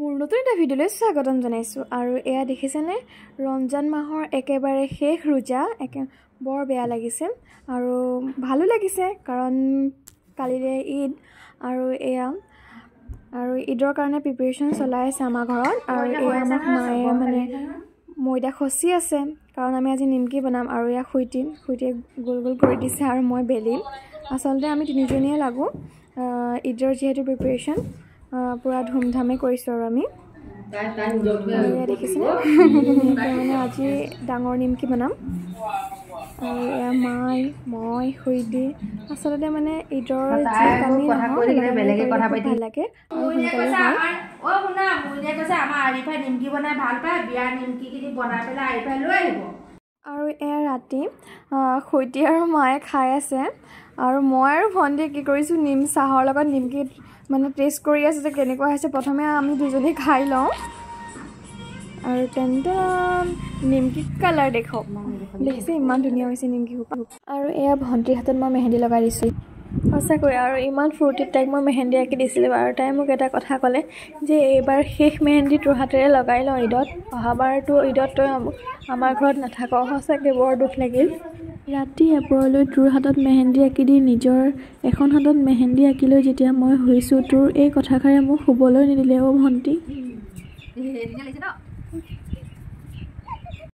মোৰ নতুন এটা ভিডিঅ'লৈ স্বাগতম জনাইছোঁ আৰু এয়া দেখিছেনে ৰমজান মাহৰ একেবাৰে শেষ ৰোজা বৰ বেয়া লাগিছে আৰু ভালো লাগিছে কাৰণ কালিলে ঈদ আৰু এয়া আৰু ঈদৰ কাৰণে প্ৰিপাৰেচন চলাই আছে আমাৰ ঘৰত আৰু এয়া আমাক মায়ে মানে ময়দা খচি আছে কাৰণ আমি আজি নিমকি বনাম আৰু এয়া খুইটিয়ে গোল গোল কৰি দিছে আৰু মই বেলিম আচলতে আমি তিনিজনীয়ে লাগো ঈদৰ যেহেতু প্ৰিপাৰেচন পুৰা ধুমধামে কৰিছোঁ আৰু আমি দেখিছোঁ মানে আজি ডাঙৰ নিমকি বনাম আৰু এয়া মই খুইটি আচলতে মানে ঈদৰ যি কামি ভাল লাগে আৰু সোনকালে হয় আৰু এয়া ৰাতি খুইটি আৰু মায়ে খাই আছে আৰু মই আৰু ভণ্টিয়ে কি কৰিছোঁ চাহৰ লগত নিমকি মানে টেষ্ট কৰি আছে যে কেনেকুৱা হৈছে প্ৰথমে আমি দুজনী খাই লওঁ আৰু তেন্তে নিমকি কালাৰ দেখক দেখিছে ইমান ধুনীয়া হৈছে নিমকি আৰু এয়া ভণ্টিৰ হাতত মই মেহেন্দি লগাই দিছোঁ সঁচাকৈ আৰু ইমান ফূৰ্তিত তাইক মই মেহেন্দি আঁকি দিছিলোঁ আৰু তাই মোক এটা কথা ক'লে যে এইবাৰ শেষ মেহেন্দি তোৰ হাতেৰে লগাই লওঁ ঈদত অহাবাৰতো ঈদত তই আমাৰ ঘৰত নাথাক সঁচাকৈ বৰ দুখ লাগিল ৰাতি এপৰলৈ তোৰ হাতত মেহেন্দি আঁকি দি নিজৰ এখন হাতত মেহেন্দি আঁকি লৈ যেতিয়া মই শুইছোঁ তোৰ এই কথাষাৰে মোক শুবলৈ নিদিলে ভণ্টি